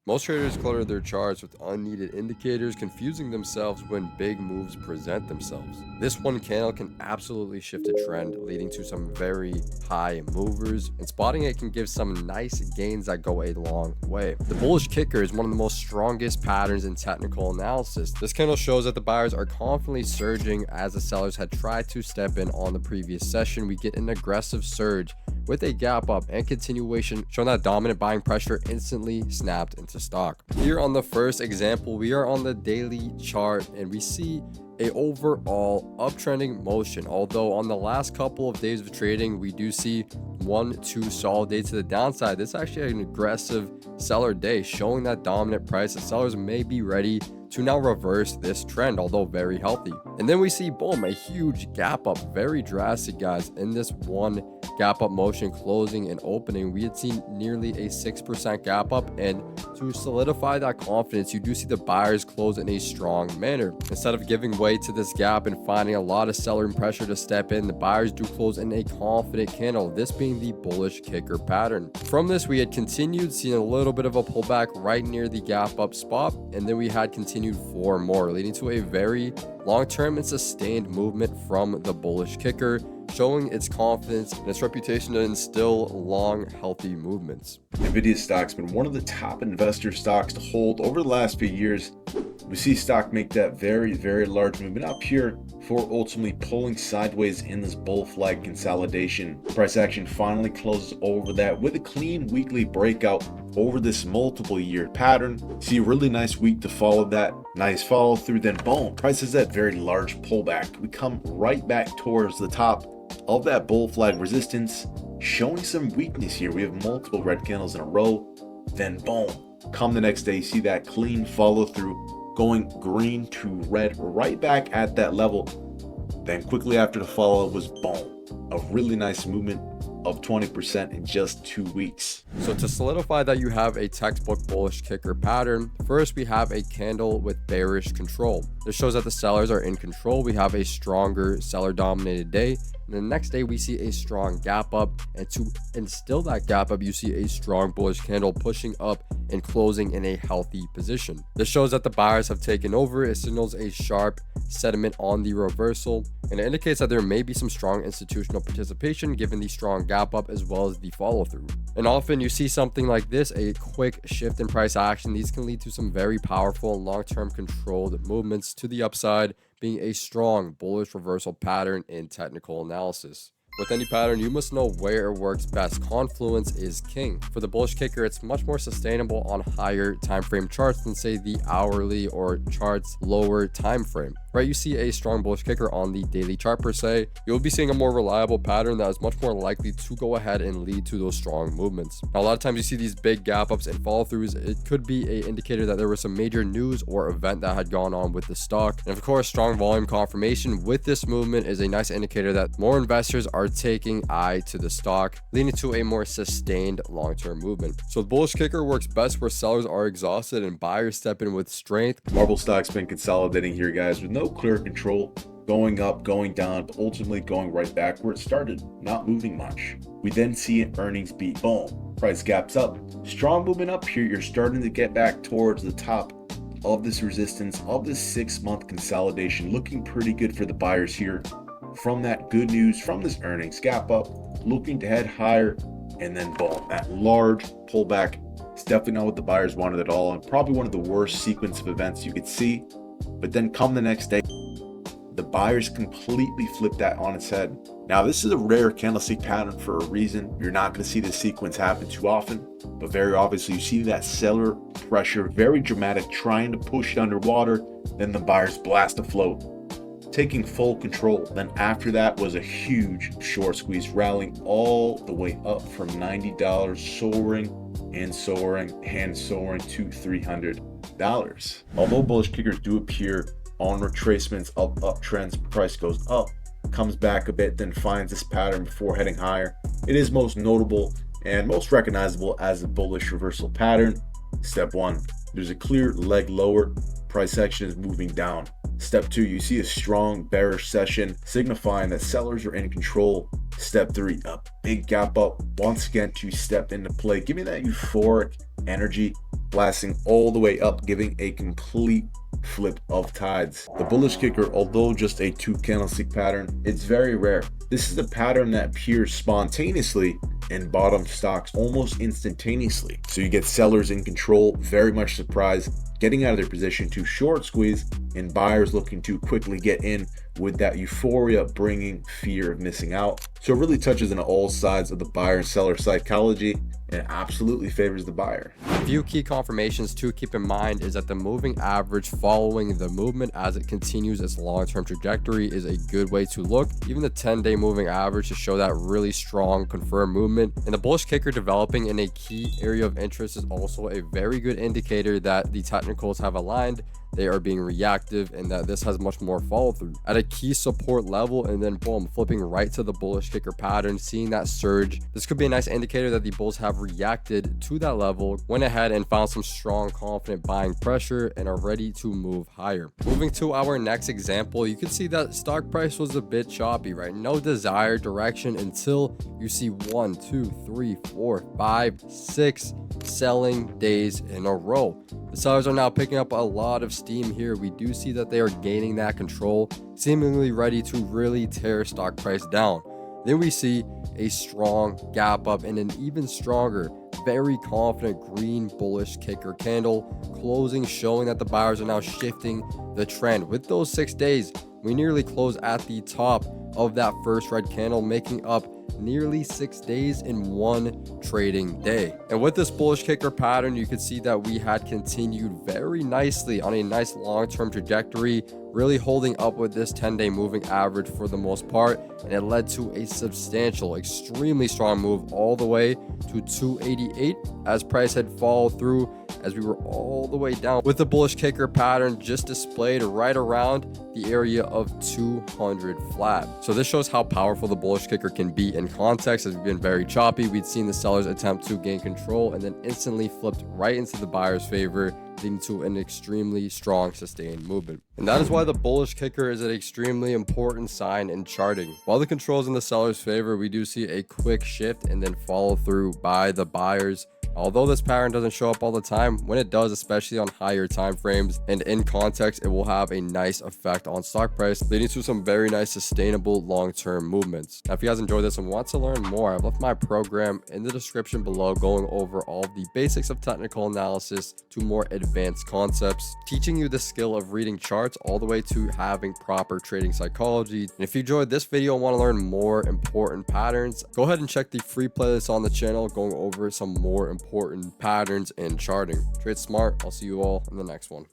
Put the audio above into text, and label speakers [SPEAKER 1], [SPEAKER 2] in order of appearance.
[SPEAKER 1] Most traders clutter their charts with unneeded indicators, confusing themselves when big moves present themselves. This one candle can absolutely shift a trend, leading to some very high movers, and spotting it can give some nice gains that go a long way. The bullish kicker is one of the most strongest patterns in technical analysis. This candle shows that the buyers are confidently surging as the sellers had tried to step in on the previous session. We get an aggressive surge with a gap up and continuation, showing that dominant buying pressure instantly snapped into stock. Here on the first example, we are on the daily chart and we see a overall uptrending motion. Although on the last couple of days of trading, we do see 1-2 solid days to the downside. This is actually an aggressive seller day, showing that dominant price. The sellers may be ready to now reverse this trend, although very healthy. And then we see, boom, a huge gap up, very drastic, guys. In this one gap up motion, closing and opening, we had seen nearly a 6% gap up, and to solidify that confidence, you do see the buyers close in a strong manner. Instead of giving way to this gap and finding a lot of seller pressure to step in, the buyers do close in a confident candle, this being the bullish kicker pattern. From this, we had continued seeing a little bit of a pullback right near the gap up spot, and then we had continued for more, leading to a very long-term and sustained movement from the bullish kicker, showing its confidence and its reputation to instill long, healthy movements.
[SPEAKER 2] Nvidia stock's been one of the top investor stocks to hold over the last few years. We see stock make that very, very large movement up here before ultimately pulling sideways in this bull flag consolidation. Price action finally closes over that with a clean weekly breakout over this multiple year pattern. See a really nice week to follow that. Nice follow through, then boom, price has that very large pullback. We come right back towards the top of that bull flag resistance, showing some weakness here. We have multiple red candles in a row, then boom, come the next day, you see that clean follow through, going green to red right back at that level. Then quickly after the follow was boom, a really nice movement of 20% in just 2 weeks.
[SPEAKER 1] So to solidify that you have a textbook bullish kicker pattern, first we have a candle with bearish control. This shows that the sellers are in control. We have a stronger seller dominated day. And the next day we see a strong gap up, and to instill that gap up, you see a strong bullish candle pushing up and closing in a healthy position. This shows that the buyers have taken over. It signals a sharp sentiment on the reversal, and it indicates that there may be some strong institutional participation given the strong gap up as well as the follow through. And often you see something like this, a quick shift in price action. These can lead to some very powerful and long-term controlled movements to the upside, being a strong bullish reversal pattern in technical analysis. With any pattern, you must know where it works best. Confluence is king. For the bullish kicker, it's much more sustainable on higher time frame charts than say the hourly or charts lower time frame. Right, you see a strong bullish kicker on the daily chart per se, you'll be seeing a more reliable pattern that is much more likely to go ahead and lead to those strong movements. Now, a lot of times you see these big gap ups and follow throughs. It could be an indicator that there was some major news or event that had gone on with the stock. And of course, strong volume confirmation with this movement is a nice indicator that more investors are taking eye to the stock, leading to a more sustained long-term movement. So the bullish kicker works best where sellers are exhausted and buyers step in with strength.
[SPEAKER 2] Marble stock's been consolidating here, guys, with no clear control, going up, going down, but ultimately going right back where it started, not moving much. We then see an earnings beat, boom, price gaps up, strong movement up here. You're starting to get back towards the top of this resistance of this 6-month consolidation, looking pretty good for the buyers here. From that good news from this earnings gap up, looking to head higher, and then boom, that large pullback. It's definitely not what the buyers wanted at all, and probably one of the worst sequence of events you could see. But then come the next day, the buyers completely flip that on its head. Now, this is a rare candlestick pattern for a reason. You're not going to see this sequence happen too often, but very obviously you see that seller pressure, very dramatic, trying to push it underwater. Then the buyers blast afloat, taking full control. Then after that was a huge short squeeze, rallying all the way up from $90, soaring and soaring and soaring to $300. Although bullish kickers do appear on retracements of uptrends, price goes up, comes back a bit, then finds this pattern before heading higher. It is most notable and most recognizable as a bullish reversal pattern. Step 1, there's a clear leg lower, price action is moving down. Step 2, you see a strong bearish session signifying that sellers are in control. Step 3, a big gap up once again to step into play, giving that euphoric energy. blasting all the way up, giving a complete flip of tides. The bullish kicker, although just a 2 candlestick pattern, it's very rare. This is a pattern that appears spontaneously in bottom stocks almost instantaneously. So you get sellers in control, very much surprised, getting out of their position to short squeeze, and buyers looking to quickly get in with that euphoria bringing fear of missing out. So it really touches on all sides of the buyer and seller psychology and absolutely favors the buyer.
[SPEAKER 1] A few key confirmations to keep in mind is that the moving average following the movement as it continues its long-term trajectory is a good way to look. Even the 10-day moving average to show that really strong confirmed movement. And the bullish kicker developing in a key area of interest is also a very good indicator that the technicals have aligned, they are being reactive, and that this has much more follow through at a key support level, and then boom, flipping right to the bullish kicker pattern, seeing that surge. This could be a nice indicator that the bulls have reacted to that level, went ahead and found some strong confident buying pressure and are ready to move higher. Moving to our next example, you can see that stock price was a bit choppy, right? No desired direction until you see 1, 2, 3, 4, 5, 6 selling days in a row. The sellers are now picking up a lot of steam here. We do see that they are gaining that control, seemingly ready to really tear stock price down. Then we see a strong gap up and an even stronger, very confident green bullish kicker candle closing, showing that the buyers are now shifting the trend. With those 6 days, we nearly close at the top of that first red candle, making up nearly 6 days in one trading day. And with this bullish kicker pattern, you could see that we had continued very nicely on a nice long-term trajectory, really holding up with this 10-day moving average for the most part, and it led to a substantial, extremely strong move all the way to 288 as price had followed through, as we were all the way down with the bullish kicker pattern just displayed right around the area of 200 flat. So this shows how powerful the bullish kicker can be in context. As we've been very choppy, we'd seen the sellers attempt to gain control and then instantly flipped right into the buyer's favor, leading to an extremely strong sustained movement. And that is why the bullish kicker is an extremely important sign in charting. While the control is in the seller's favor, we do see a quick shift and then follow through by the buyers. Although this pattern doesn't show up all the time, when it does, especially on higher time frames and in context, it will have a nice effect on stock price, leading to some very nice sustainable long-term movements. Now, if you guys enjoyed this and want to learn more, I've left my program in the description below, going over all of the basics of technical analysis to more advanced concepts, teaching you the skill of reading charts all the way to having proper trading psychology. And if you enjoyed this video and want to learn more important patterns, go ahead and check the free playlist on the channel going over some more important patterns in charting. Trade smart. I'll see you all in the next one.